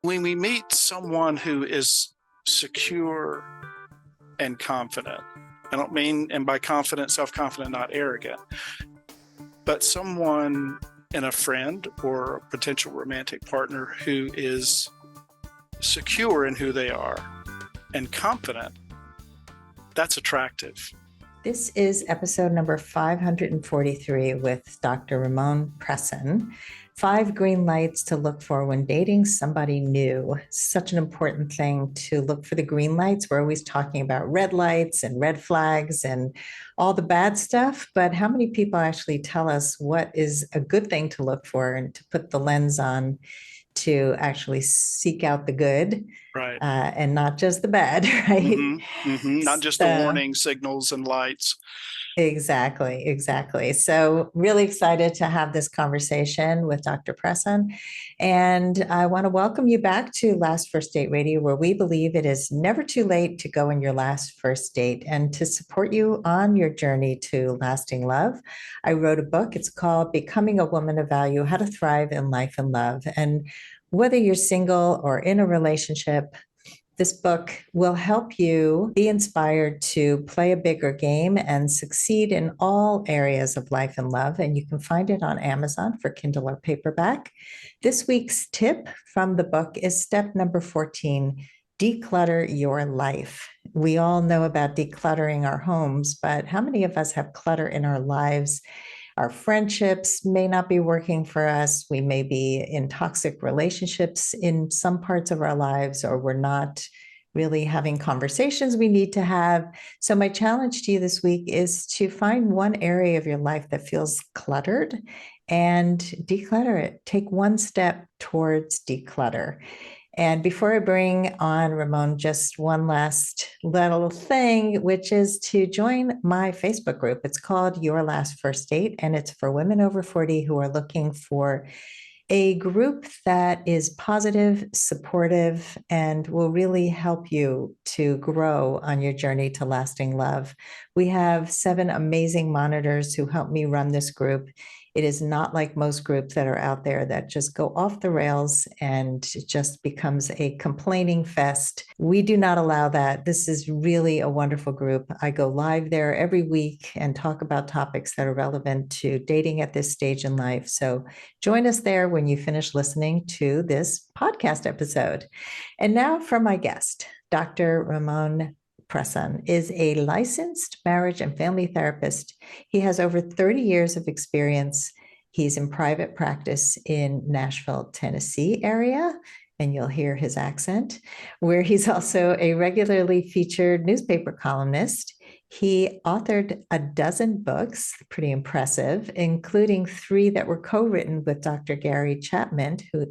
When we meet someone who is secure and confident, I don't mean, and by confident, self-confident, not arrogant, but someone in a friend or a potential romantic partner who is secure in who they are and confident, that's attractive. This is episode number 543 with Dr. Ramon Presson. 5 green lights to look for when dating somebody new. Such an important thing to look for the green lights. We're always talking about red lights and red flags and all the bad stuff, but how many people actually tell us what is a good thing to look for and to put the lens on to actually seek out the good? Right. And not just the bad, right? Not just the warning signals and lights. Exactly. So really excited to have this conversation with Dr. Presson. And I want to welcome you back to Last First Date Radio, where we believe it is never too late to go on your last first date. And to support you on your journey to lasting love, I wrote a book. It's called Becoming a Woman of Value: How to Thrive in Life and Love. And whether you're single or in a relationship, this book will help you be inspired to play a bigger game and succeed in all areas of life and love. And you can find it on Amazon for Kindle or paperback. This week's tip from the book is step number 14: declutter your life. We all know about decluttering our homes, but how many of us have clutter in our lives? Our friendships may not be working for us. We may be in toxic relationships in some parts of our lives, or we're not really having conversations we need to have. So my challenge to you this week is to find one area of your life that feels cluttered and declutter it. Take one step towards declutter. And before I bring on Ramon, just one last little thing, which is to join my Facebook group. It's called Your Last First Date, and it's for women over 40 who are looking for a group that is positive, supportive, and will really help you to grow on your journey to lasting love. We have 7 amazing monitors who help me run this group. It is not like most groups that are out there that just go off the rails and it just becomes a complaining fest. We do not allow that. This is really a wonderful group. I go live there every week and talk about topics that are relevant to dating at this stage in life. So join us there when you finish listening to this podcast episode. And now for my guest. Dr. Ramon Presson is a licensed marriage and family therapist. He has over 30 years of experience. He's in private practice in Nashville, Tennessee area, and you'll hear his accent, where he's also a regularly featured newspaper columnist. He authored a dozen books, pretty impressive, including 3 that were co-written with Dr. Gary Chapman, who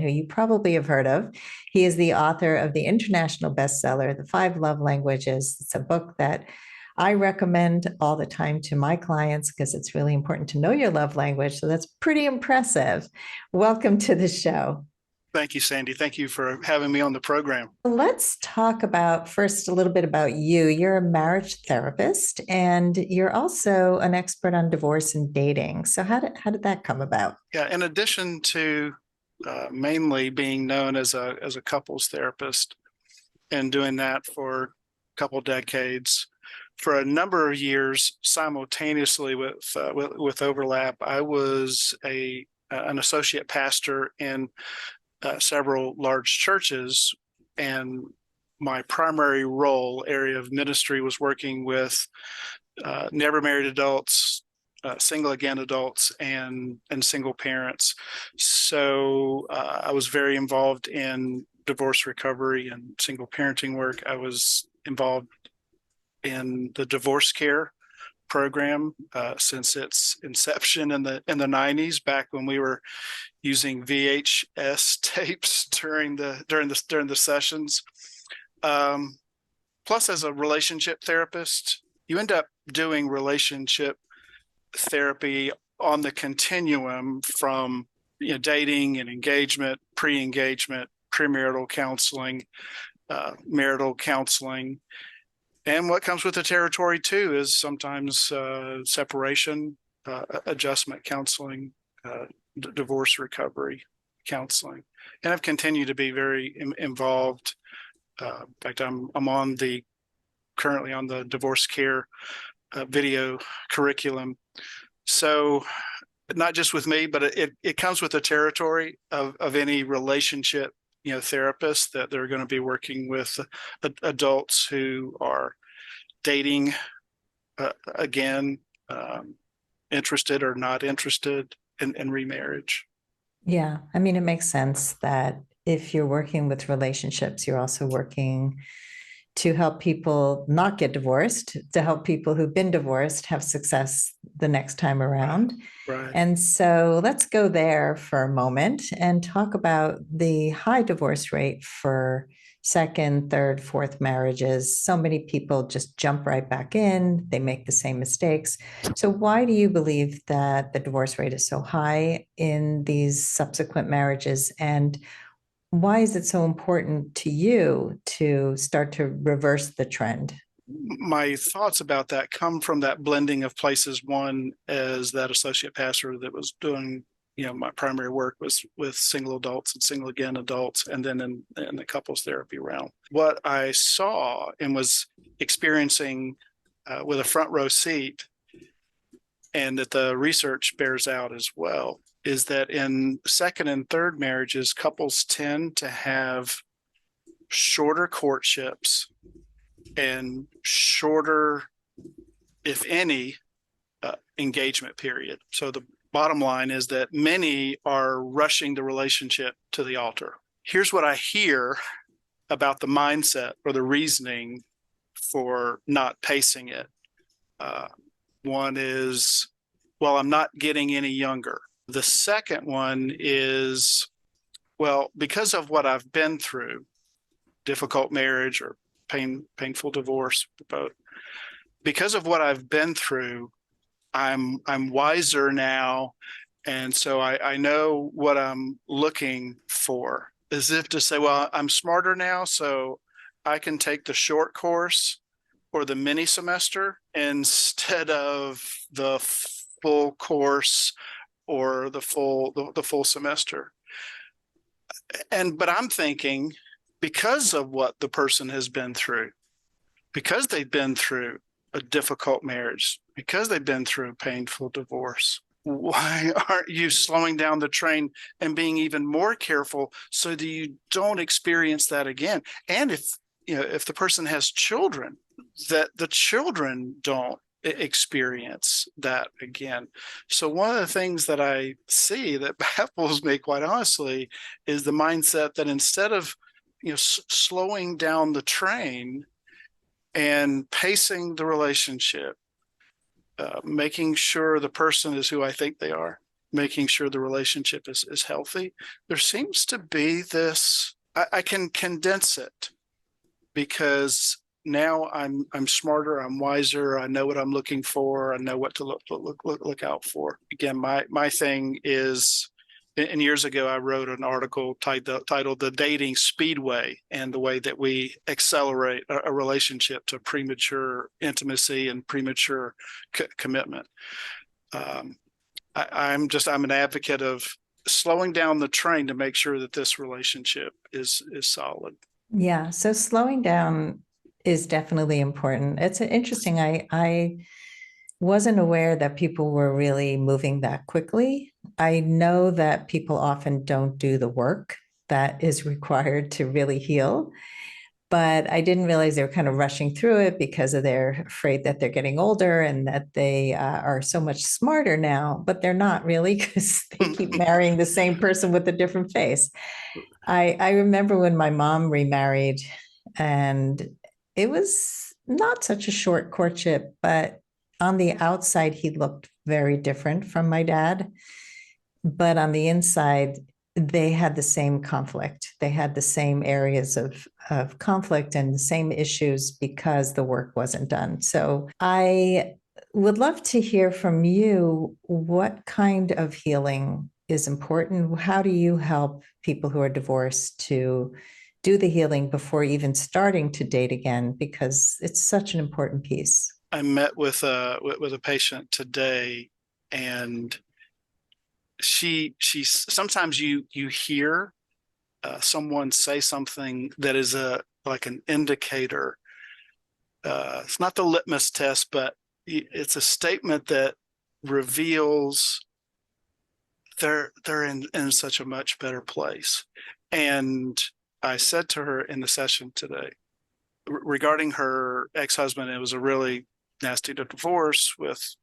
you probably have heard of. He is the author of the international bestseller, The 5 Love Languages. It's a book that I recommend all the time to my clients because it's really important to know your love language. So that's pretty impressive. Welcome to the show. Thank you, Sandy. Thank you for having me on the program. Let's talk about first a little bit about you. You're a marriage therapist and you're also an expert on divorce and dating. So how did that come about? Yeah, in addition to mainly being known as a couples therapist and doing that for a couple decades, for a number of years simultaneously with overlap, I was an associate pastor in several large churches, and my primary area of ministry was working with never married adults, single again adults, and single parents. So I was very involved in divorce recovery and single parenting work. I was involved in the divorce care program since its inception in the 90s, back when we were using VHS tapes during the sessions. Plus, as a relationship therapist, you end up doing relationship therapy on the continuum from dating and engagement, pre-engagement, premarital counseling, marital counseling. And what comes with the territory, too, is sometimes separation, adjustment counseling, divorce recovery. counseling. And I've continued to be very involved. In fact, I'm currently on the divorce care video curriculum. So not just with me, but it comes with the territory of any relationship, therapist, that they're going to be working with adults who are dating again, interested or not interested in remarriage. Yeah, I mean, it makes sense that if you're working with relationships, you're also working to help people not get divorced, to help people who've been divorced have success the next time around. Right. And so let's go there for a moment and talk about the high divorce rate for second, third, fourth marriages. So many people just jump right back in, they make the same mistakes. So, why do you believe that the divorce rate is so high in these subsequent marriages? And why is it so important to you to start to reverse the trend? My thoughts about that come from that blending of places. One, as that associate pastor that was doing, my primary work was with single adults and single again adults, and then in the couples therapy realm. What I saw and was experiencing with a front row seat, and that the research bears out as well, is that in second and third marriages, couples tend to have shorter courtships and shorter, if any, engagement period. So the bottom line is that many are rushing the relationship to the altar. Here's what I hear about the mindset or the reasoning for not pacing it. One is, well, I'm not getting any younger. The second one is, well, because of what I've been through, difficult marriage or painful divorce, both. Because of what I've been through, I'm wiser now, and so I know what I'm looking for. As if to say, well, I'm smarter now, so I can take the short course or the mini semester instead of the full course or the full semester. But I'm thinking, because of what the person has been through, because they've been through a difficult marriage, because they've been through a painful divorce, why aren't you slowing down the train and being even more careful so that you don't experience that again? And if the person has children, that the children don't experience that again. So one of the things that I see that baffles me, quite honestly, is the mindset that instead of slowing down the train and pacing the relationship, making sure the person is who I think they are, making sure the relationship is healthy, there seems to be this, I can condense it because now I'm smarter, I'm wiser, I know what I'm looking for, I know what to look out for. Again, my thing is, and years ago, I wrote an article titled "The Dating Speedway" and the way that we accelerate a relationship to premature intimacy and premature commitment. I'm an advocate of slowing down the train to make sure that this relationship is solid. Yeah, so slowing down is definitely important. It's interesting. I wasn't aware that people were really moving that quickly. I know that people often don't do the work that is required to really heal, but I didn't realize they were kind of rushing through it because they're afraid that they're getting older and that they are so much smarter now, but they're not really, because they keep marrying the same person with a different face. I remember when my mom remarried, and it was not such a short courtship, but on the outside, he looked very different from my dad. But on the inside, they had the same conflict. They had the same areas of conflict and the same issues because the work wasn't done. So I would love to hear from you what kind of healing is important. How do you help people who are divorced to do the healing before even starting to date again? Because it's such an important piece. I met with a patient today, and sometimes you hear someone say something that is like an indicator. It's not the litmus test, but it's a statement that reveals they're in such a much better place. And I said to her in the session today regarding her ex-husband, it was a really nasty divorce with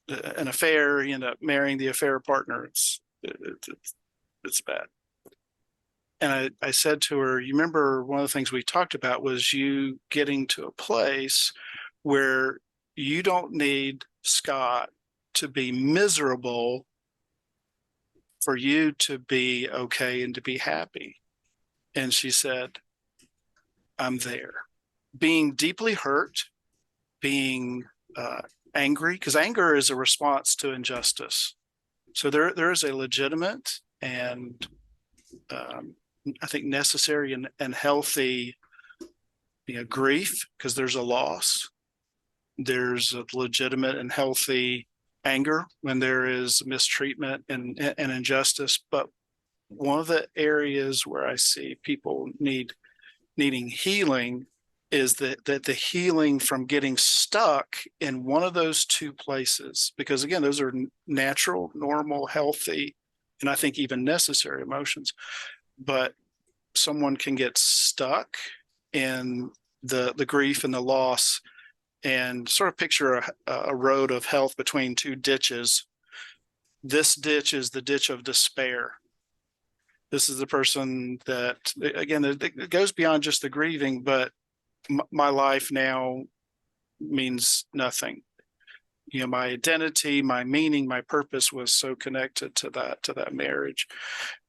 an affair. He ended up marrying the affair partner. It's bad. And I said to her, you remember one of the things we talked about was you getting to a place where you don't need Scott to be miserable for you to be okay and to be happy. And she said, I'm there. Being deeply hurt, being angry, because anger is a response to injustice. So there is a legitimate and I think necessary and healthy grief, because there's a loss. There's a legitimate and healthy anger when there is mistreatment and injustice. But one of the areas where I see people needing healing is that the healing from getting stuck in one of those two places, because again, those are natural, normal, healthy, and I think even necessary emotions. But someone can get stuck in the grief and the loss, and sort of picture a road of health between two ditches. This ditch is the ditch of despair. This is the person that, again, it goes beyond just the grieving, but my life now means nothing. My identity, my meaning, my purpose was so connected to that marriage,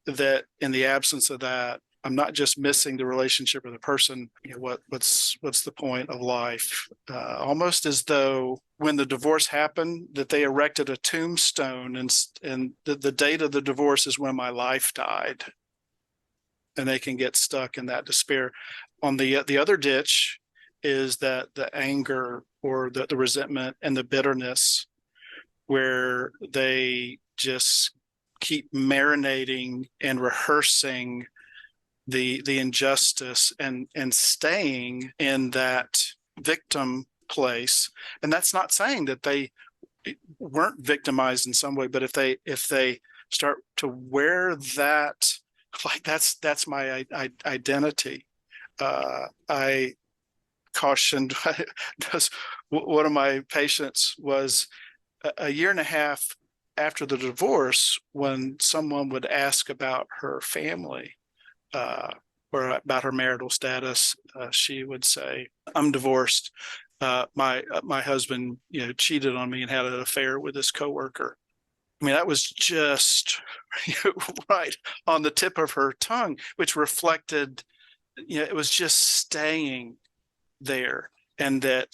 that in the absence of that, I'm not just missing the relationship with the person. What's the point of life? Almost as though when the divorce happened, that they erected a tombstone, and the date of the divorce is when my life died, and they can get stuck in that despair. On the other ditch is that the anger or the resentment and the bitterness, where they just keep marinating and rehearsing the injustice and staying in that victim place. And that's not saying that they weren't victimized in some way, but if they start to wear that, like that's my identity. I cautioned one of my patients was a year and a half after the divorce, when someone would ask about her family, or about her marital status, she would say, I'm divorced. My husband, cheated on me and had an affair with his coworker. I mean, that was just right on the tip of her tongue, which reflected, it was just staying there. And that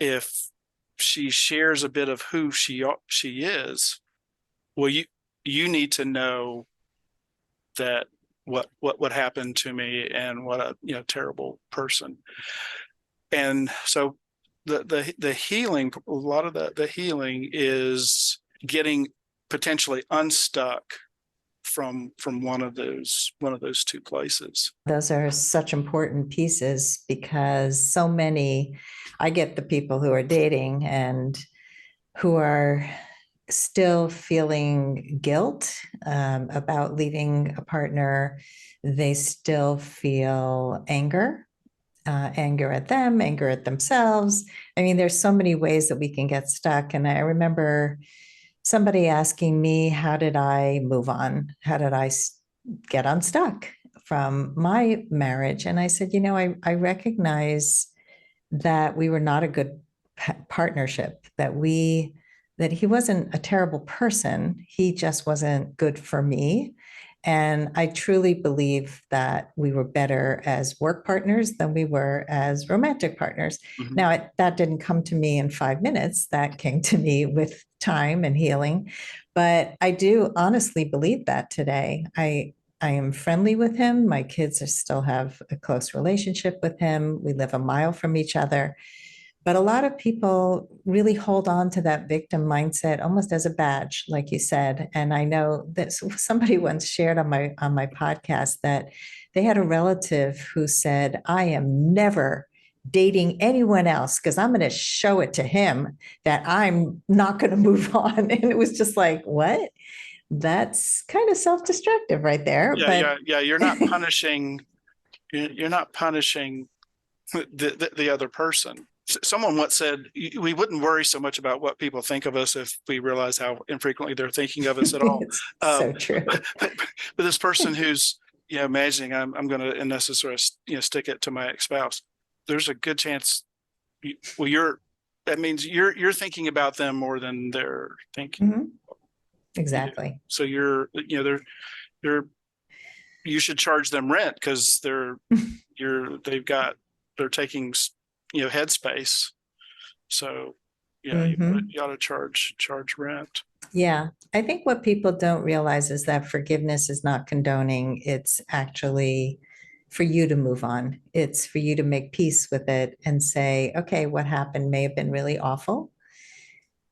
if she shares a bit of who she is, well, you need to know that what happened to me and what a terrible person. And so the healing, a lot of the healing is getting potentially unstuck from one of those two places. Those are such important pieces, because I get the people who are dating and who are still feeling guilt about leaving a partner. They still feel anger at them, anger at themselves. I mean, there's so many ways that we can get stuck. And I remember somebody asking me, how did I move on? How did I get unstuck from my marriage? And I said, I recognize that we were not a good partnership, that he wasn't a terrible person. He just wasn't good for me. And I truly believe that we were better as work partners than we were as romantic partners. Mm-hmm. Now, that didn't come to me in 5 minutes. That came to me with time and healing. But I do honestly believe that today. I am friendly with him. My kids still have a close relationship with him. We live a mile from each other. But a lot of people really hold on to that victim mindset almost as a badge, like you said. And I know that somebody once shared on my podcast that they had a relative who said, I am never dating anyone else because I'm going to show it to him that I'm not going to move on. And it was just like, what? That's kind of self-destructive right there. Yeah, But yeah. You're not punishing the other person. Someone once said we wouldn't worry so much about what people think of us if we realize how infrequently they're thinking of us at all. it's so true. But this person who's imagining I'm going to, and this is sort of stick it to my ex-spouse. There's a good chance. That means you're thinking about them more than they're thinking. Mhm. Exactly. So they're you should charge them rent because they're taking headspace. So yeah, Mhm. you ought to charge rent. Yeah, I think what people don't realize is that forgiveness is not condoning. It's actually for you to move on. It's for you to make peace with it and say, okay, what happened may have been really awful,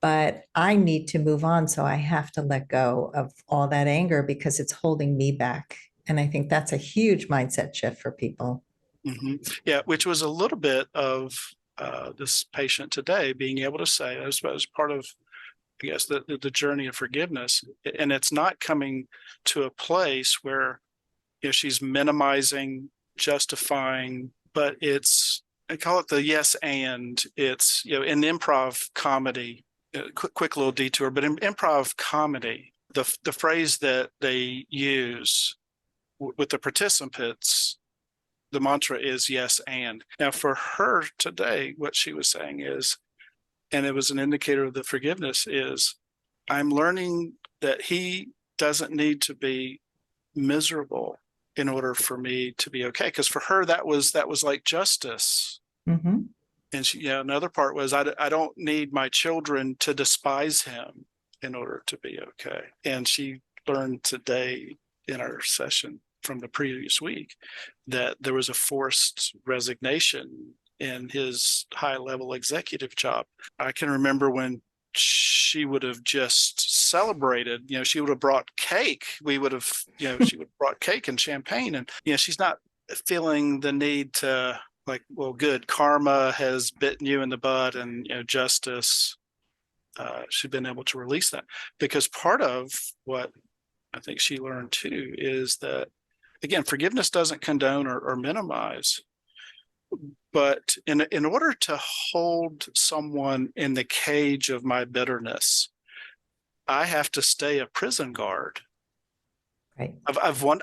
but I need to move on. So I have to let go of all that anger because it's holding me back. And I think that's a huge mindset shift for people. Mm-hmm. Yeah, which was a little bit of this patient today being able to say, as part of, I guess, the journey of forgiveness. And it's not coming to a place where she's minimizing, justifying, but I call it the yes and. It's in improv comedy. Quick little detour, but in improv comedy, the phrase that they use with the participants, the mantra is yes and. Now for her today, what she was saying is, and it was an indicator of the forgiveness, is I'm learning that he doesn't need to be miserable in order for me to be okay. Because for her, that was like justice. Mhm. And another part was I don't need my children to despise him in order to be okay. And she learned today in our session from the previous week that there was a forced resignation in his high-level executive job. I can remember when she would have just celebrated, she would have brought cake. We would have, she would have brought cake and champagne. And, she's not feeling the need to, like, well, good, karma has bitten you in the butt, and justice. She's been able to release that, because part of what I think she learned too is that, again, forgiveness doesn't condone or minimize, but in order to hold someone in the cage of my bitterness, I have to stay a prison guard. Right. I went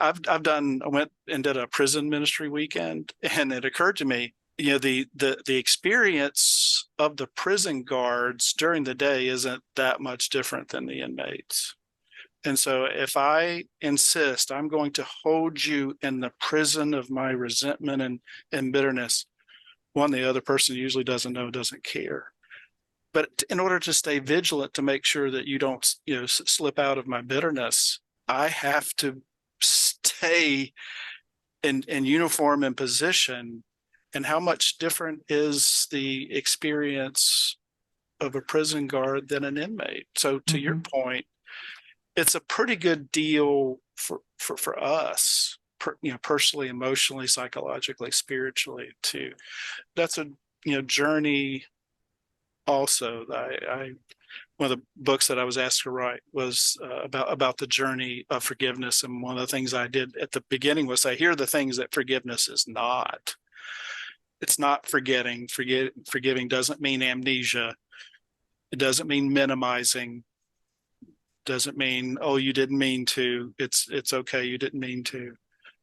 and did a prison ministry weekend, and it occurred to me, the experience of the prison guards during the day isn't that much different than the inmates. And so if I insist I'm going to hold you in the prison of my resentment and bitterness, one, the other person usually doesn't know, doesn't care. But in order to stay vigilant to make sure that you don't, slip out of my bitterness, I have to stay in uniform and position. And how much different is the experience of a prison guard than an inmate? So to your point, it's a pretty good deal for us, personally, emotionally, psychologically, spiritually too. That's a journey. Also, one of the books that I was asked to write was about the journey of forgiveness, and one of the things I did at the beginning was say, here are the things that forgiveness is not. It's not forgetting. Forgiving doesn't mean amnesia. It doesn't mean minimizing. Doesn't mean, oh, you didn't mean to. It's okay, you didn't mean to.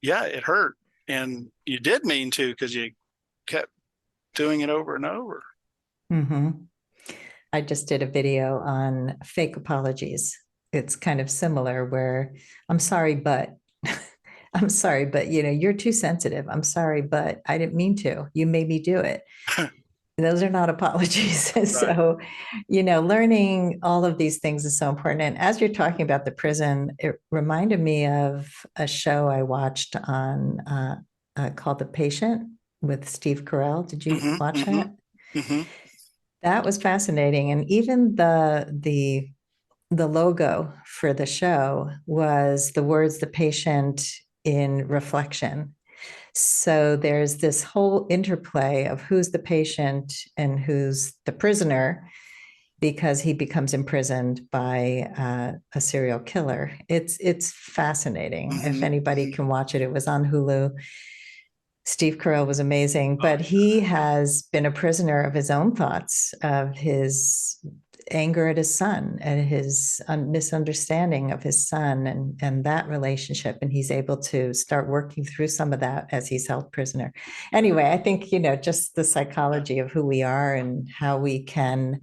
Yeah, it hurt, and you did mean to because you kept doing it over and over. Mm-hmm. I just did a video on fake apologies. It's kind of similar where I'm sorry, but I'm sorry, but you're too sensitive. I'm sorry, but I didn't mean to. You made me do it. Those are not apologies. Right. So, learning all of these things is so important. And as you're talking about the prison, it reminded me of a show I watched on called The Patient with Steve Carell. Did you watch that? Mm-hmm. That was fascinating. And even the logo for the show was the words "the patient in reflection." So there's this whole interplay of who's the patient and who's the prisoner because he becomes imprisoned by a serial killer. It's fascinating. If anybody can watch it, it was on Hulu. Steve Carell was amazing, but he has been a prisoner of his own thoughts, of his anger at his son and his misunderstanding of his son and that relationship. And he's able to start working through some of that as he's held prisoner. Anyway, I think, just the psychology of who we are and how we can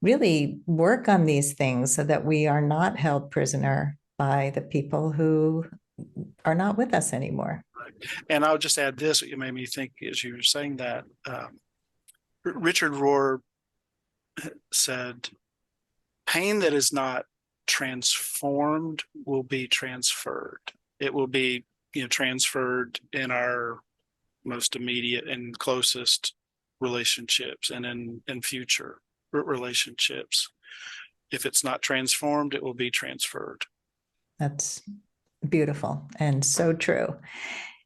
really work on these things so that we are not held prisoner by the people who are not with us anymore. And I'll just add this, it made me think as you were saying that, Richard Rohr said, pain that is not transformed will be transferred. It will be, transferred in our most immediate and closest relationships and in future relationships. If it's not transformed, it will be transferred. That's beautiful and so true.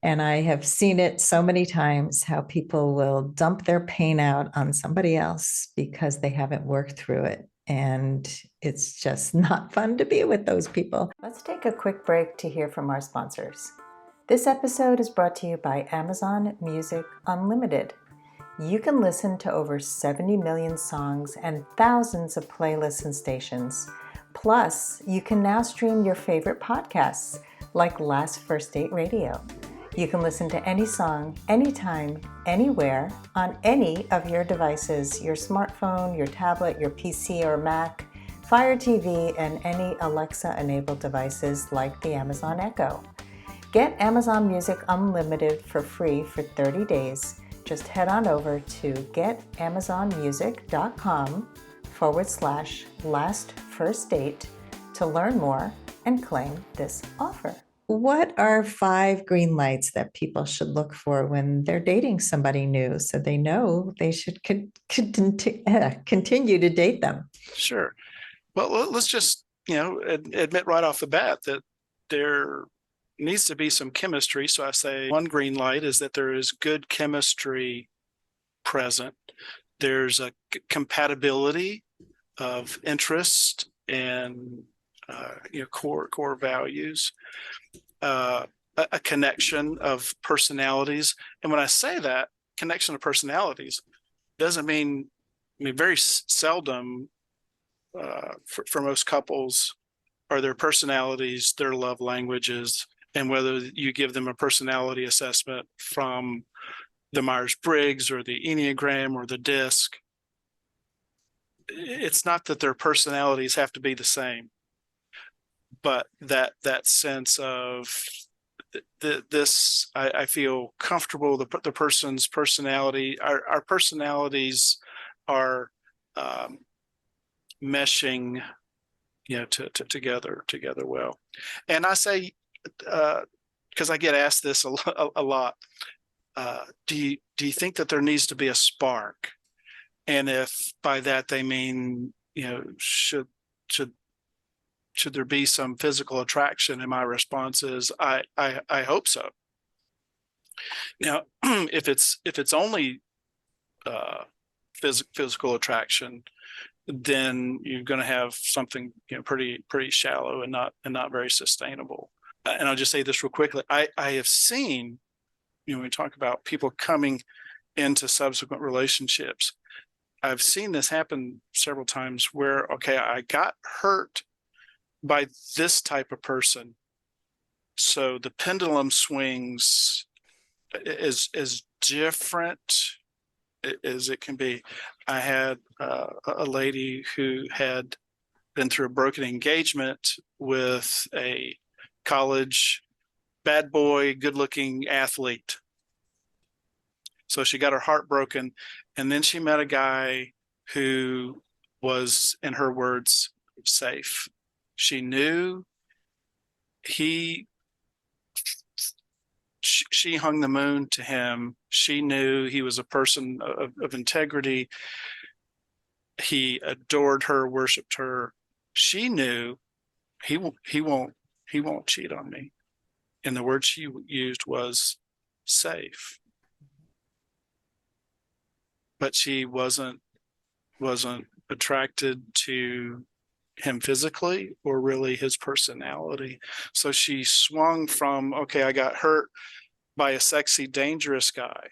And I have seen it so many times how people will dump their pain out on somebody else because they haven't worked through it. And it's just not fun to be with those people. Let's take a quick break to hear from our sponsors. This episode is brought to you by Amazon Music Unlimited. You can listen to over 70 million songs and thousands of playlists and stations. Plus, you can now stream your favorite podcasts like Last First Date Radio. You can listen to any song, anytime, anywhere, on any of your devices, your smartphone, your tablet, your PC or Mac, Fire TV, and any Alexa-enabled devices like the Amazon Echo. Get Amazon Music Unlimited for free for 30 days. Just head on over to getamazonmusic.com/lastfirstdate to learn more and claim this offer. What are 5 green lights that people should look for when they're dating somebody new so they know they should continue to date them? Sure. Well, let's just, admit right off the bat that there needs to be some chemistry. So I say one green light is that there is good chemistry present. There's a compatibility of interest and core values, a connection of personalities. And when I say that connection of personalities, doesn't mean, very seldom for most couples are their personalities, their love languages, and whether you give them a personality assessment from the Myers-Briggs or the Enneagram or the DISC, it's not that their personalities have to be the same, but that sense of this, I feel comfortable. The person's personality, our personalities are meshing, together well. And I say, because I get asked this a lot, do you think that there needs to be a spark? And if by that they mean, should there be some physical attraction? And my response is, I hope so. Now, if it's only physical attraction, then you're going to have something, pretty shallow and not very sustainable. And I'll just say this real quickly. I have seen, when we talk about people coming into subsequent relationships, I've seen this happen several times where, okay, I got hurt by this type of person, so the pendulum swings as different as it can be. I had a lady who had been through a broken engagement with a college bad boy, good-looking athlete. So she got her heart broken, and then she met a guy who was, in her words, safe. She knew she hung the moon to him. She knew he was a person of integrity. he adored her, worshiped her. She knew he won't cheat on me. And the word she used was safe. But she wasn't attracted to him physically or really his personality. So she swung from, okay, I got hurt by a sexy, dangerous guy.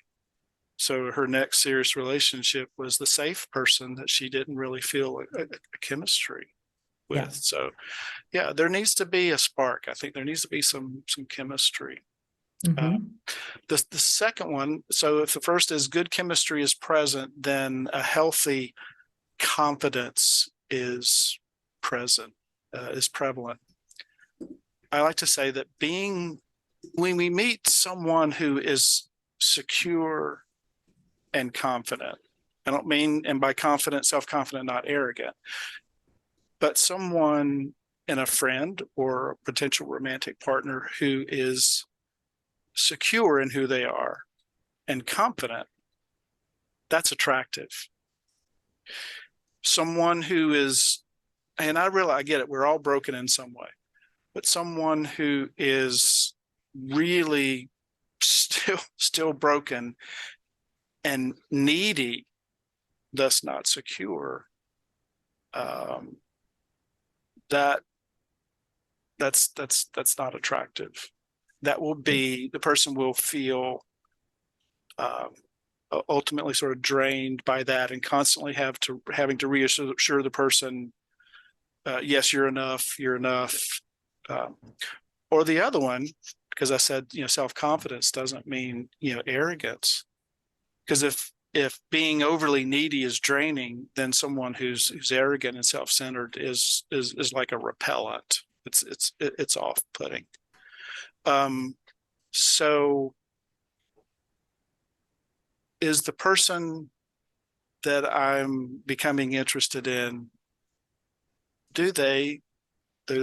So her next serious relationship was the safe person that she didn't really feel a chemistry with. Yeah. So yeah, there needs to be a spark. I think there needs to be some chemistry. The second one, so if the first is good chemistry is present, then a healthy confidence is present, is prevalent. I like to say that when we meet someone who is secure and confident, I don't mean, and by confident, self-confident, not arrogant, but someone in a friend or a potential romantic partner who is secure in who they are and confident, that's attractive. Someone who is, and I realize, I get it, we're all broken in some way, but someone who is really still broken and needy, thus not secure, that's not attractive. That will be, the person will feel ultimately sort of drained by that and constantly having to reassure the person, yes, you're enough, you're enough. Or the other one, because I said, self-confidence doesn't mean, arrogance. Because if being overly needy is draining, then someone who's arrogant and self-centered is like a repellent. It's off-putting. So is the person that I'm becoming interested in, do they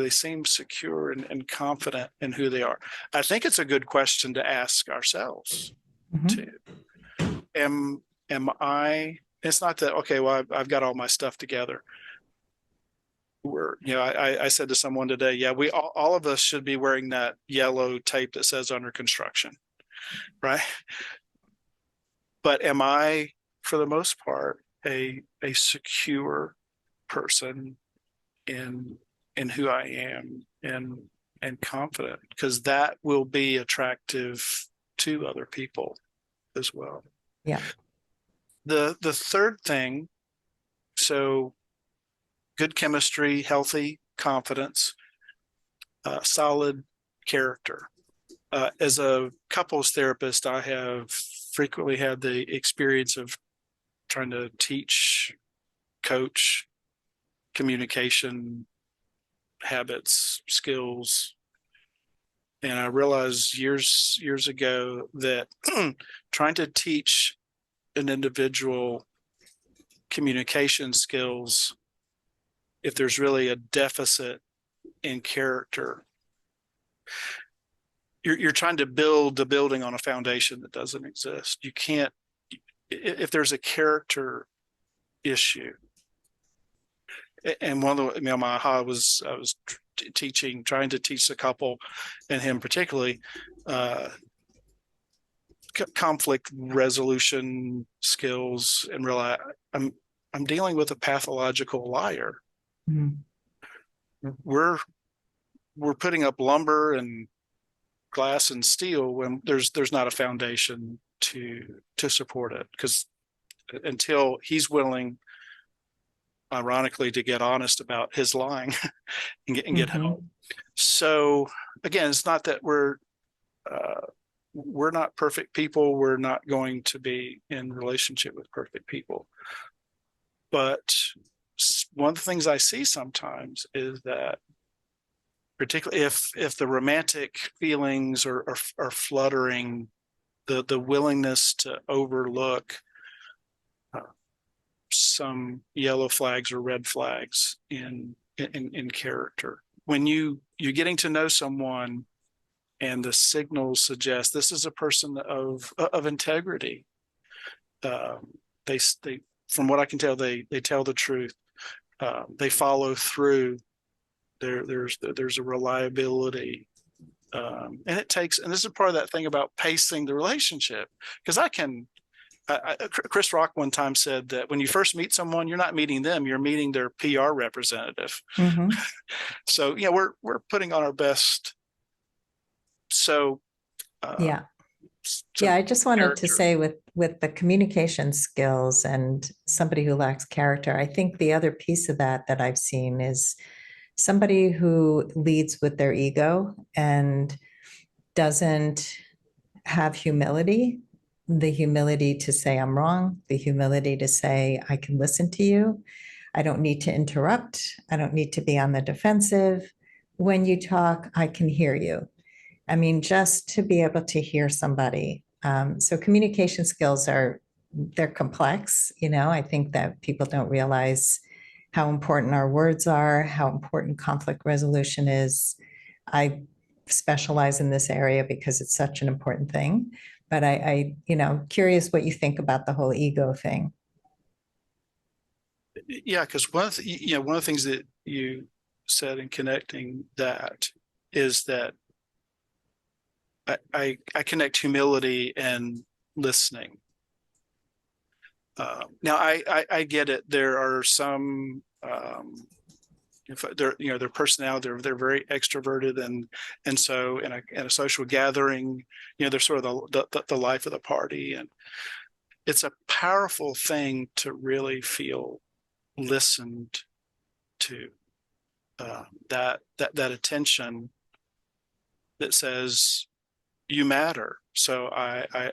seem secure and confident in who they are? I think it's a good question to ask ourselves too. Am I, it's not that, okay, well, I've got all my stuff together. I said to someone today, yeah, we all of us should be wearing that yellow tape that says under construction, right? But am I, for the most part, a secure person in who I am and confident? Because that will be attractive to other people as well. Yeah. The third thing, so good chemistry, healthy confidence, solid character. As a couples therapist, I have frequently had the experience of trying to teach, coach communication habits, skills. And I realized years ago that trying to teach an individual communication skills, if there's really a deficit in character, you're trying to build the building on a foundation that doesn't exist. You can't, if there's a character issue. And one of the, my aha was, I was trying to teach a couple, and him particularly, conflict resolution skills, and realize I'm dealing with a pathological liar. We're putting up lumber and glass and steel when there's not a foundation to support it, because until he's willing, ironically, to get honest about his lying and get help. So again, it's not that we're not perfect people. We're not going to be in relationship with perfect people. But one of the things I see sometimes is that, particularly if the romantic feelings are fluttering, the willingness to overlook some yellow flags or red flags in character. When you're getting to know someone and the signals suggest this is a person of integrity, they from what I can tell, they tell the truth. They follow through. There's a reliability. And it takes, and this is part of that thing about pacing the relationship, because Chris Rock one time said that when you first meet someone, you're not meeting them, you're meeting their PR representative. Mhm. So, we're putting on our best. So, Yeah. some Yeah, I just wanted to character. say with the communication skills and somebody who lacks character, I think the other piece of that I've seen is somebody who leads with their ego and doesn't have humility, the humility to say I'm wrong, the humility to say I can listen to you. I don't need to interrupt. I don't need to be on the defensive. When you talk, I can hear you. I mean, just to be able to hear somebody. So communication skills they're complex. I think that people don't realize how important our words are, how important conflict resolution is. I specialize in this area because it's such an important thing. But curious what you think about the whole ego thing. Yeah, because one of the things that you said in connecting that is that I connect humility and listening. Now I get it. There are some if their personality, they're very extroverted, and so in a social gathering, they're sort of the life of the party, and it's a powerful thing to really feel listened to. That attention that says you matter, so I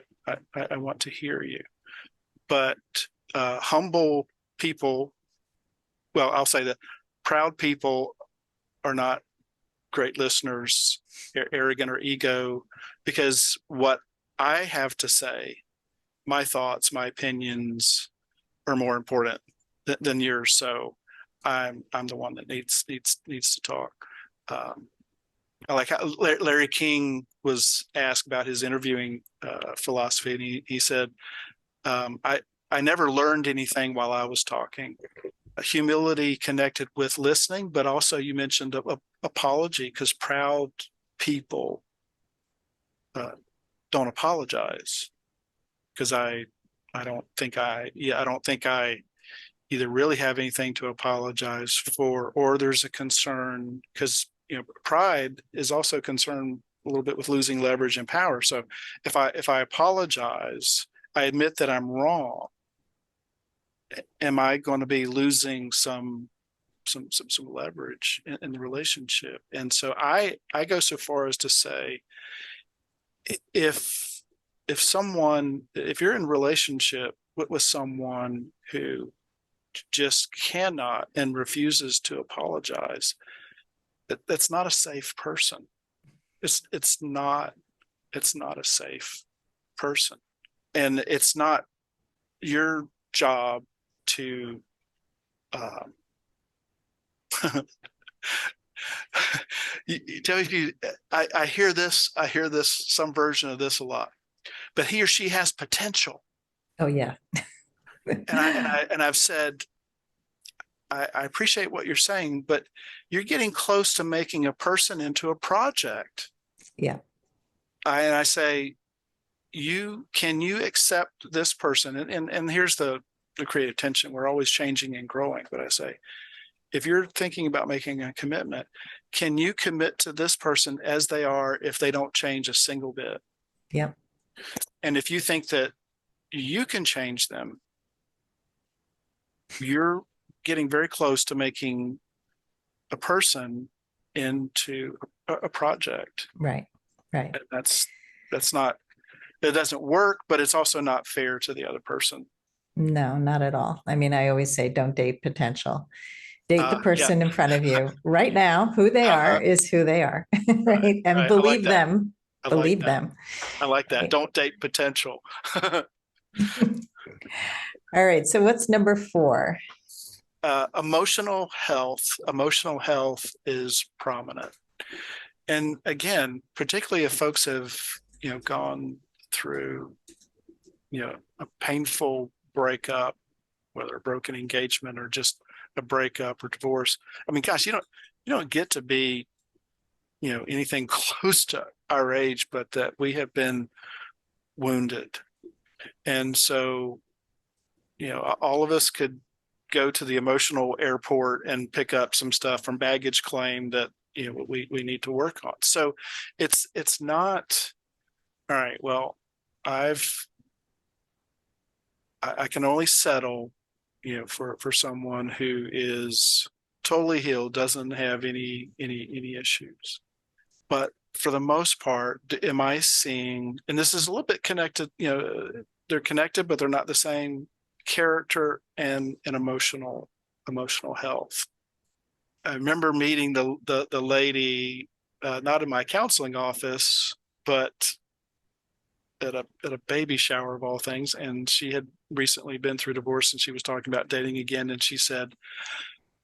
want to hear you. But humble people, well, I'll say that proud people are not great listeners, arrogant or ego, because what I have to say, my thoughts, my opinions, are more important than yours. So I'm the one that needs to talk. I like how Larry King was asked about his interviewing philosophy, and he said, I never learned anything while I was talking. Humility connected with listening, but also you mentioned apology, because proud people don't apologize, because I don't think I either really have anything to apologize for, or there's a concern, because pride is also concerned a little bit with losing leverage and power. So if I apologize, I admit that I'm wrong. Am I going to be losing some leverage in the relationship? And so I go so far as to say, if you're in a relationship with someone who just cannot and refuses to apologize, that's not a safe person. It's not a safe person, and it's not your job to I hear this, some version of this a lot, but he or she has potential. Oh, yeah. And I've said, I appreciate what you're saying, but you're getting close to making a person into a project. Yeah. And I say, can you accept this person? And here's the creative tension. We're always changing and growing. But I say, if you're thinking about making a commitment, can you commit to this person as they are if they don't change a single bit? Yep. And if you think that you can change them, you're getting very close to making a person into a project. Right. Right. That's not, it doesn't work, but it's also not fair to the other person. No, not at all. I mean, I always say don't date potential. Date the Yeah. person in front of you right now. Who they are is who they are, right? And Right. I like believe that. them. I like Believe that. them. I like that. Right. Don't date potential. All right. So what's number 4? Emotional health. Emotional health is prominent. And again, particularly if folks have, gone through, a painful breakup whether a broken engagement or just a breakup or divorce. I mean, gosh, you don't get to be, anything close to our age, but that we have been wounded. And so, all of us could go to the emotional airport and pick up some stuff from baggage claim that, we need to work on. So it's not, all right, well, I can only settle, for someone who is totally healed, doesn't have any issues. But for the most part, am I seeing, and this is a little bit connected, they're connected, but they're not the same, character and emotional health. I remember meeting the lady, not in my counseling office, but at a baby shower of all things. And she had recently been through divorce, and she was talking about dating again. And she said,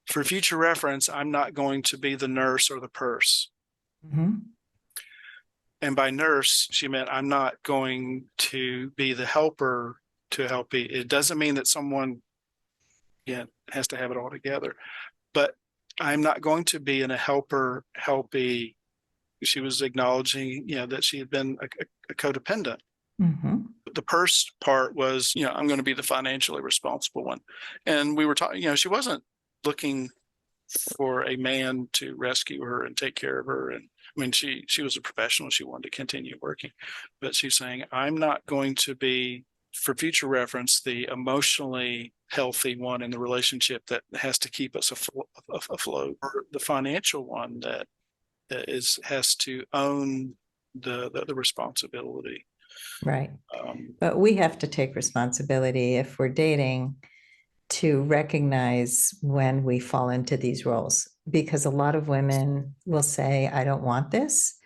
for future reference, I'm not going to be the nurse or the purse. Mm-hmm. And by nurse, she meant I'm not going to be the helper to help you. It doesn't mean that someone, has to have it all together, but I'm not going to be in a helpy. She was acknowledging, that she had been a codependent. Mm-hmm. The purse part was, I'm going to be the financially responsible one. And we were talking, she wasn't looking for a man to rescue her and take care of her. And I mean, she was a professional. She wanted to continue working, but she's saying, I'm not going to be, for future reference, the emotionally healthy one in the relationship that has to keep us afloat, or the financial one that has to own the responsibility. Right. But we have to take responsibility if we're dating to recognize when we fall into these roles, because a lot of women will say, I don't want this.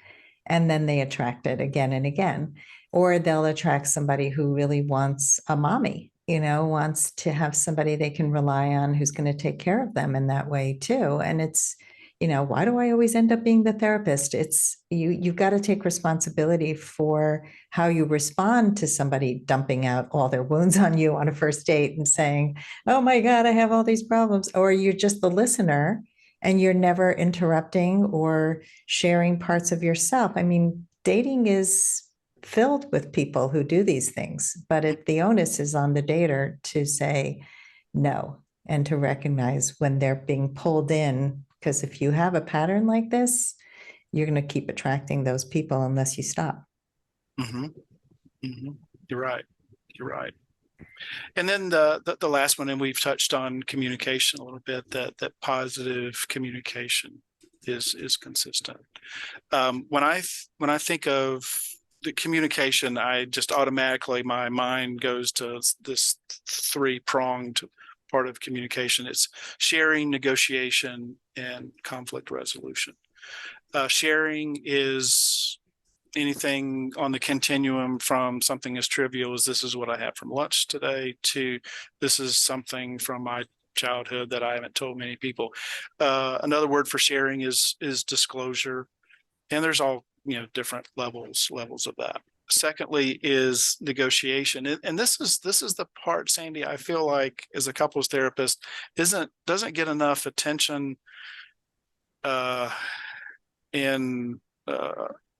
And then they attract it again and again. Or they'll attract somebody who really wants a mommy, wants to have somebody they can rely on who's going to take care of them in that way too. And it's, why do I always end up being the therapist? It's you've got to take responsibility for how you respond to somebody dumping out all their wounds on you on a first date and saying, oh my God, I have all these problems. Or you're just the listener and you're never interrupting or sharing parts of yourself. I mean, dating is filled with people who do these things, but the onus is on the dater to say no and to recognize when they're being pulled in. Because if you have a pattern like this, you're going to keep attracting those people unless you stop. Mm-hmm. Mm-hmm. You're right. And then the last one, and we've touched on communication a little bit, that positive communication is consistent. When I think of the communication, I just automatically, my mind goes to this three-pronged part of communication. It's sharing, negotiation, and conflict resolution. Sharing is anything on the continuum from something as trivial as this is what I had from lunch today to this is something from my childhood that I haven't told many people. Another word for sharing is disclosure, and there's all different levels of that. Secondly is negotiation, and this is the part, Sandy, I feel like as a couples therapist doesn't get enough attention in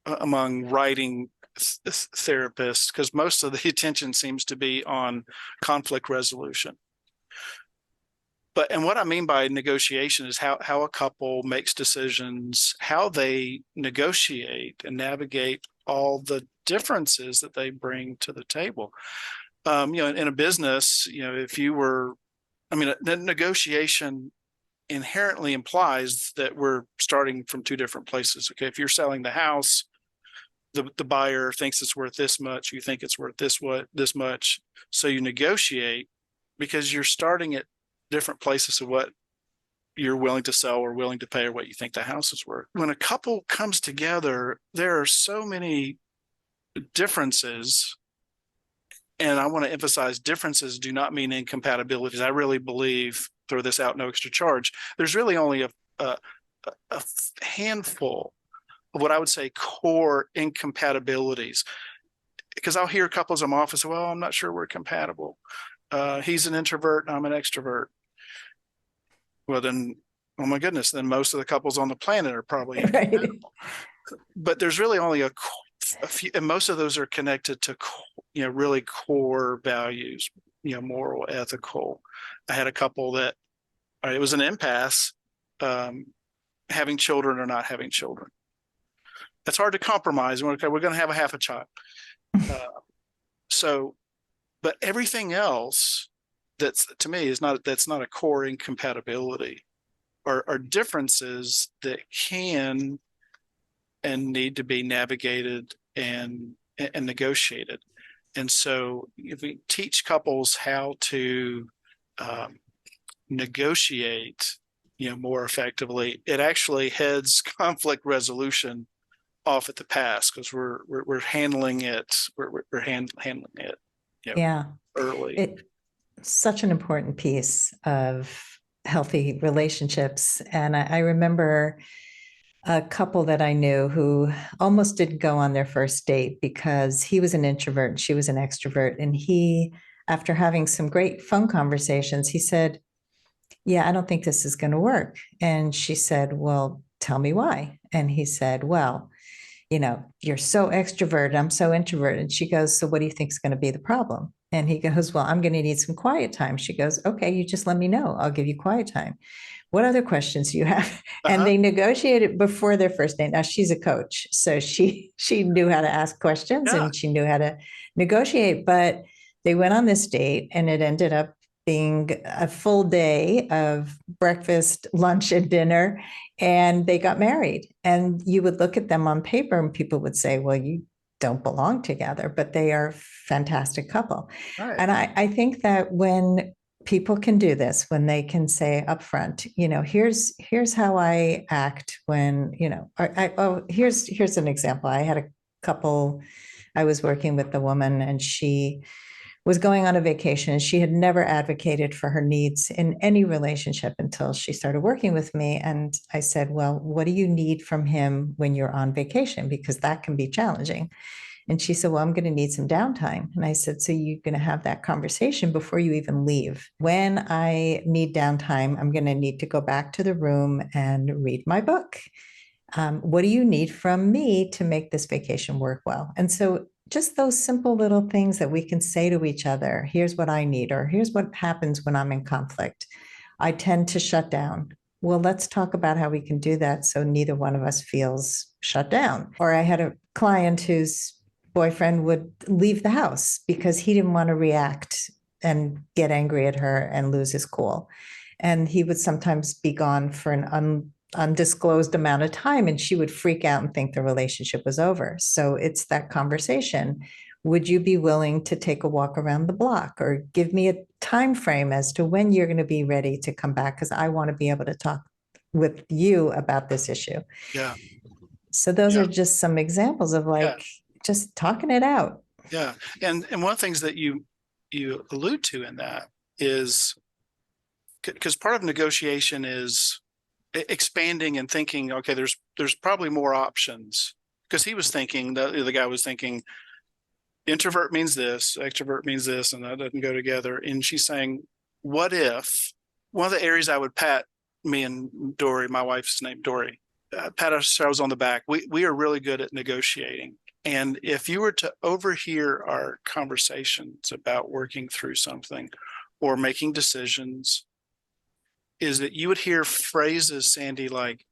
among writing therapists, because most of the attention seems to be on conflict resolution. And what I mean by negotiation is how a couple makes decisions, how they negotiate and navigate all the differences that they bring to the table. In a business, if you were, the negotiation inherently implies that we're starting from two different places. Okay, if you're selling the house, the buyer thinks it's worth this much, you think it's worth this much, so you negotiate because you're starting at different places of what you're willing to sell or willing to pay or what you think the house is worth. When a couple comes together, there are so many differences, and I want to emphasize differences do not mean incompatibilities. I really believe, throw this out, no extra charge, there's really only a handful of what I would say core incompatibilities, because I'll hear couples in my office, well, I'm not sure we're compatible. he's an introvert and I'm an extrovert. Well, then, oh my goodness, then most of the couples on the planet are probably Right. but there's really only a few, and most of those are connected to, really core values, moral, ethical. I had a couple that it was an impasse, having children or not having children. That's hard to compromise. Okay, we're going to have a half a child. Uh, so, but everything else that's to me that's not a core incompatibility are differences that can and need to be navigated and negotiated. And so if we teach couples how to negotiate, more effectively, it actually heads conflict resolution off at the pass because we're handling it, handling it, Yeah. early. It's such an important piece of healthy relationships. And I remember a couple that I knew who almost didn't go on their first date because he was an introvert and she was an extrovert. And he, after having some great phone conversations, he said, "Yeah, I don't think this is going to work." And she said, "Well, tell me why." And he said, "Well, you're so extroverted, I'm so introverted." And she goes, "So what do you think is going to be the problem?" And he goes, "Well, I'm going to need some quiet time." She goes, "Okay, you just let me know. I'll give you quiet time. What other questions do you have?" And Uh-huh. they negotiated before their first date. Now she's a coach, so she knew how to ask questions Yeah. and she knew how to negotiate. But they went on this date and it ended up being a full day of breakfast, lunch, and dinner. And they got married. And you would look at them on paper and people would say, "Well, you don't belong together," but they are a fantastic couple. Right. And I think that when people can do this, when they can say up front, here's how I act when, here's an example. I had a couple, I was working with the woman and she was going on a vacation and she had never advocated for her needs in any relationship until she started working with me. And I said, "Well, what do you need from him when you're on vacation? Because that can be challenging." And she said, "Well, I'm going to need some downtime." And I said, "So you're going to have that conversation before you even leave. When I need downtime, I'm going to need to go back to the room and read my book. What do you need from me to make this vacation work well?" And so just those simple little things that we can say to each other, "Here's what I need," or "Here's what happens when I'm in conflict. I tend to shut down." Well, let's talk about how we can do that so neither one of us feels shut down. Or I had a client whose boyfriend would leave the house because he didn't want to react and get angry at her and lose his cool. And he would sometimes be gone for an undisclosed amount of time and she would freak out and think the relationship was over. So it's that conversation. Would you be willing to take a walk around the block or give me a time frame as to when you're going to be ready to come back? Because I want to be able to talk with you about this issue. Yeah. So those Yeah. are just some examples of Yeah. just talking it out. Yeah. And one of the things that you allude to in that is because part of negotiation is expanding and thinking, okay, there's probably more options. Because he was thinking, the guy was thinking, introvert means this, extrovert means this, and that doesn't go together. And she's saying, what if one of the areas I would pat me and Dory, my wife's name Dory, pat ourselves on the back. We are really good at negotiating. And if you were to overhear our conversations about working through something or making decisions, is that you would hear phrases, Sandy, like,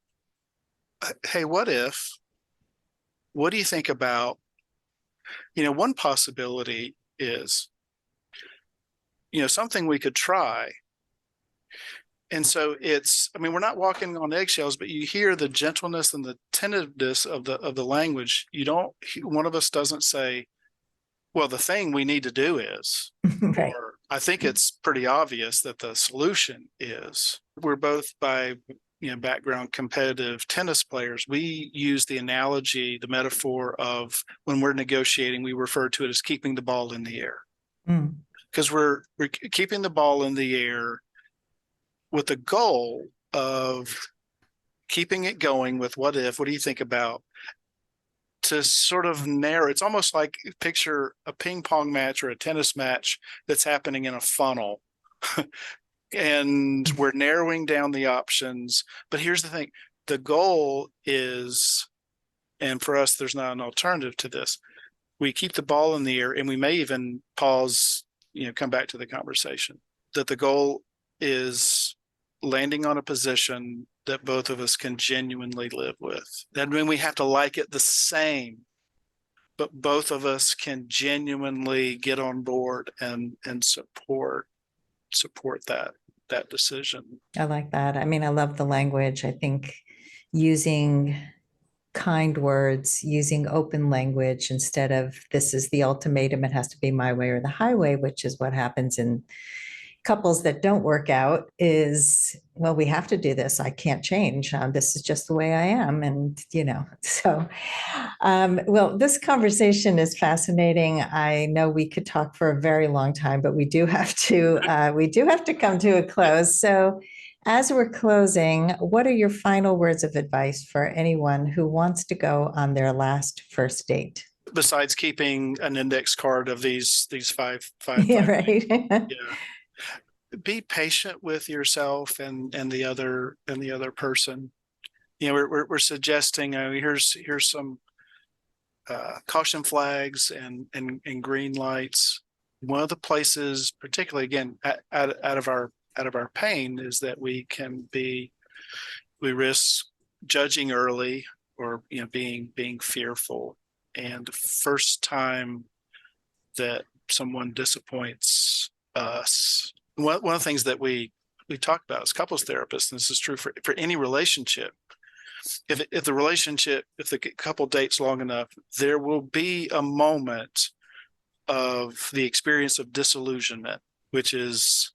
"Hey, what if? What do you think about?" One possibility is, something we could try. And so I mean, we're not walking on eggshells, but you hear the gentleness and the tentativeness of the language. One of us doesn't say, "Well, the thing we need to do is," Right. or "I think it's pretty obvious that the solution is." We're both by background competitive tennis players. We use the analogy, the metaphor of when we're negotiating, we refer to it as keeping the ball in the air. Mm. Because we're keeping the ball in the air with the goal of keeping it going with what do you think about to sort of narrow. It's almost like picture a ping pong match or a tennis match that's happening in a funnel. And we're narrowing down the options. But here's the thing, the goal is, and for us, there's not an alternative to this. We keep the ball in the air, and we may even pause, come back to the conversation, that the goal is landing on a position that both of us can genuinely live with. That means we have to like it the same, but both of us can genuinely get on board and support that decision. I like that. I mean, I love the language. I think using kind words, using open language instead of this is the ultimatum, it has to be my way or the highway, which is what happens in couples that don't work out is, well, we have to do this. I can't change. This is just the way I am. And, so, well, this conversation is fascinating. I know we could talk for a very long time, but we do have to come to a close. So as we're closing, what are your final words of advice for anyone who wants to go on their last first date? Besides keeping an index card of these five, Yeah, right. yeah. Be patient with yourself and the other person. We're suggesting here's some caution flags and green lights. One of the places, particularly again out of our pain, is that we risk judging early or being fearful. And the first time that someone disappoints us, one of the things that we talk about as couples therapists, and this is true for any relationship, if the couple dates long enough, there will be a moment of the experience of disillusionment, which is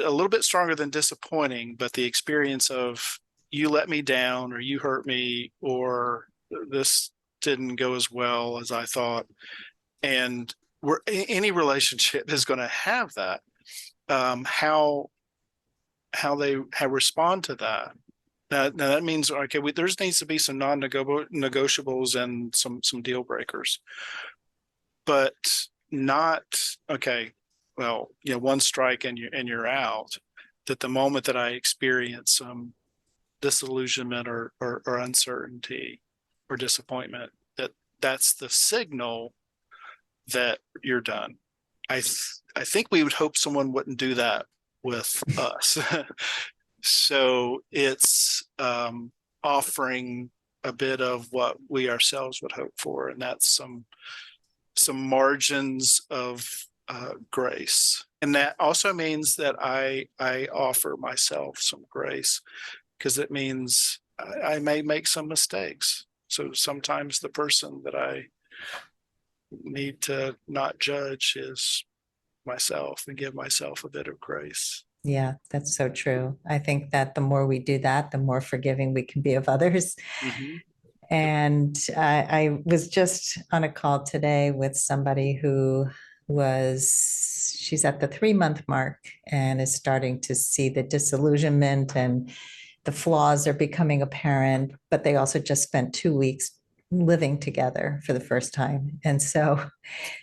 a little bit stronger than disappointing, but the experience of you let me down, or you hurt me, or this didn't go as well as I thought. And any relationship is going to have that. How they respond to that. Now that means, okay, there needs to be some non-negotiables and some deal breakers, but not, okay, well, one strike and you're out. That the moment that I experience some disillusionment or uncertainty or disappointment, that's the signal that you're done. I think we would hope someone wouldn't do that with us. So it's offering a bit of what we ourselves would hope for, and that's some margins of grace. And that also means that I offer myself some grace, because it means I may make some mistakes. So sometimes the person that I need to not judge is myself, and give myself a bit of grace. Yeah, that's so true. I think that the more we do that, the more forgiving we can be of others. Mm-hmm. And I was just on a call today with somebody who she's at the 3-month mark and is starting to see the disillusionment and the flaws are becoming apparent, but they also just spent 2 weeks living together for the first time. And so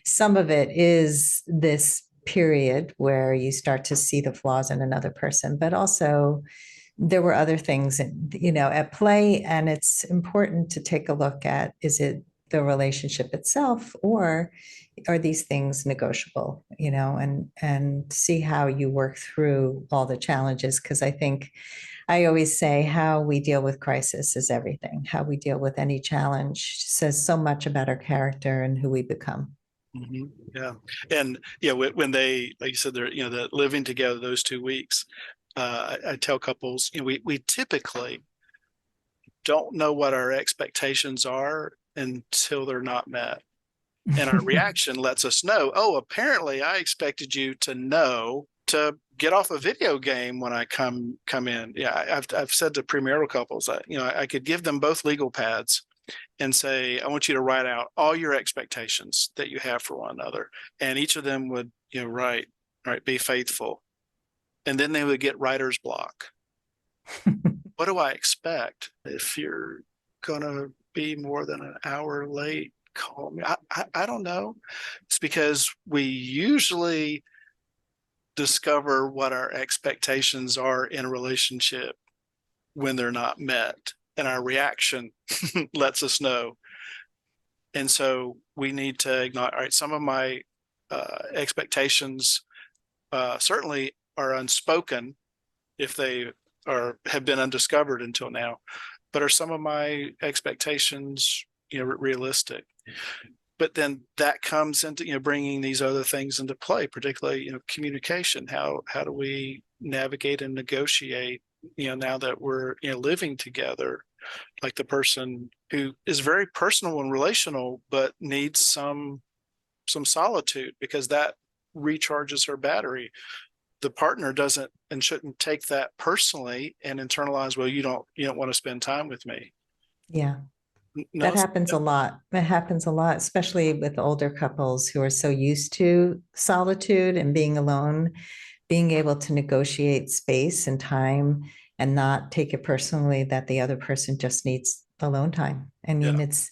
some of it is this period where you start to see the flaws in another person, but also there were other things, at play. And it's important to take a look at, is it the relationship itself, or are these things negotiable, and see how you work through all the challenges. Because I think I always say how we deal with crisis is everything. How we deal with any challenge says so much about our character and who we become. Mm-hmm. Yeah. And when they, like you said, they're, that living together those 2 weeks, I tell couples, we typically don't know what our expectations are until they're not met. And our reaction lets us know, oh, apparently I expected you to get off a video game when I come in. Yeah, I've said to premarital couples, I could give them both legal pads and say, I want you to write out all your expectations that you have for one another. And each of them would, write, be faithful. And then they would get writer's block. What do I expect if you're going to be more than an hour late, call me. I don't know. It's because we usually discover what our expectations are in a relationship when they're not met, and our reaction lets us know. And so we need to acknowledge, all right, some of my expectations certainly are unspoken if they have been undiscovered until now, but are some of my expectations, realistic? But then that comes into, bringing these other things into play, particularly, communication. How do we navigate and negotiate, now that we're, living together, like the person who is very personal and relational, but needs some solitude because that recharges her battery. The partner doesn't and shouldn't take that personally and internalize, well, you don't want to spend time with me. Yeah. No, That happens a lot. That happens a lot, especially with older couples who are so used to solitude and being alone, being able to negotiate space and time and not take it personally that the other person just needs alone time. I mean, yeah. it's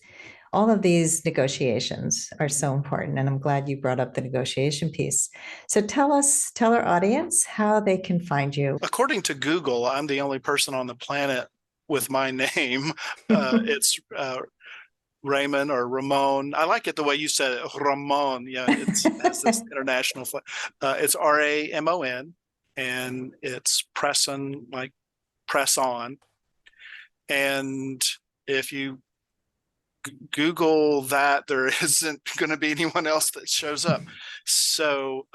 all of these negotiations are so important. And I'm glad you brought up the negotiation piece. So tell our audience how they can find you. According to Google, I'm the only person on the planet with my name. It's Raymond or Ramon. I like it the way you said it, Ramon. Yeah, it has this international. It's Ramon, and it's Presson, like press on. And if you Google that, there isn't going to be anyone else that shows up. So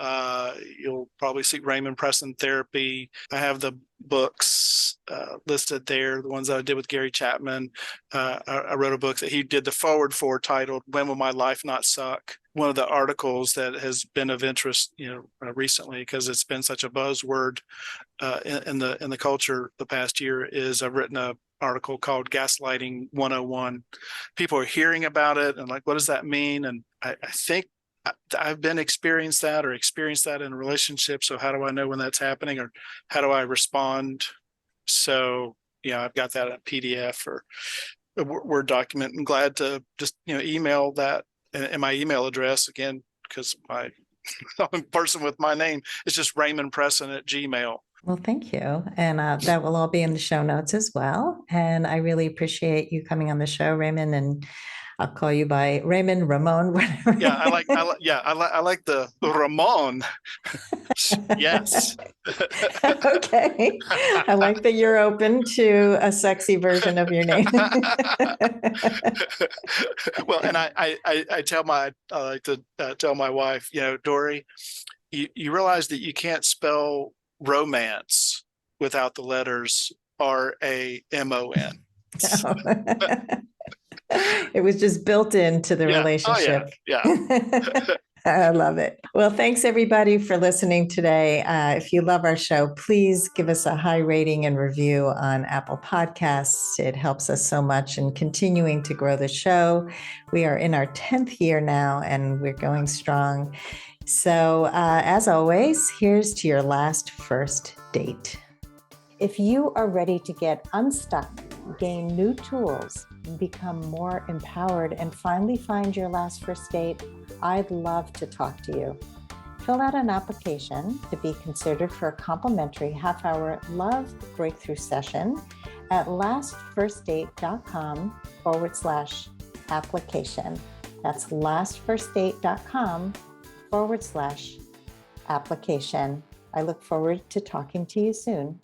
you'll probably see Ramon Presson Therapy. I have the books listed there, the ones that I did with Gary Chapman. I wrote a book that he did the forward for titled "When Will My Life Not Suck?" One of the articles that has been of interest, recently, because it's been such a buzzword in the culture the past year, is I've written a article called Gaslighting 101. People are hearing about it and like, what does that mean? And I think I've been experienced that in a relationship. So how do I know when that's happening, or how do I respond? So, I've got that in PDF or a Word document. I'm glad to just, email that and my email address again, because my person with my name is just RaymondPresson@gmail.com. Well, thank you. And that will all be in the show notes as well. And I really appreciate you coming on the show, Raymond. And I'll call you by Raymond, Ramon, whatever. Yeah, I like the Ramon. Yes. Okay. I like that you're open to a sexy version of your name. Well, and I like to tell my wife, Dory, you realize that you can't spell romance without the letters RAMON. It was just built into the Yeah. relationship. Oh, yeah. I love it. Well, thanks everybody for listening today. If you love our show, please give us a high rating and review on Apple Podcasts. It helps us so much in continuing to grow the show. We are in our 10th year now and we're going strong. So as always, here's to your last first date. If you are ready to get unstuck, gain new tools, become more empowered, and finally find your last first date, I'd love to talk to you. Fill out an application to be considered for a complimentary half-hour love breakthrough session at lastfirstdate.com/application. That's lastfirstdate.com/application. I look forward to talking to you soon.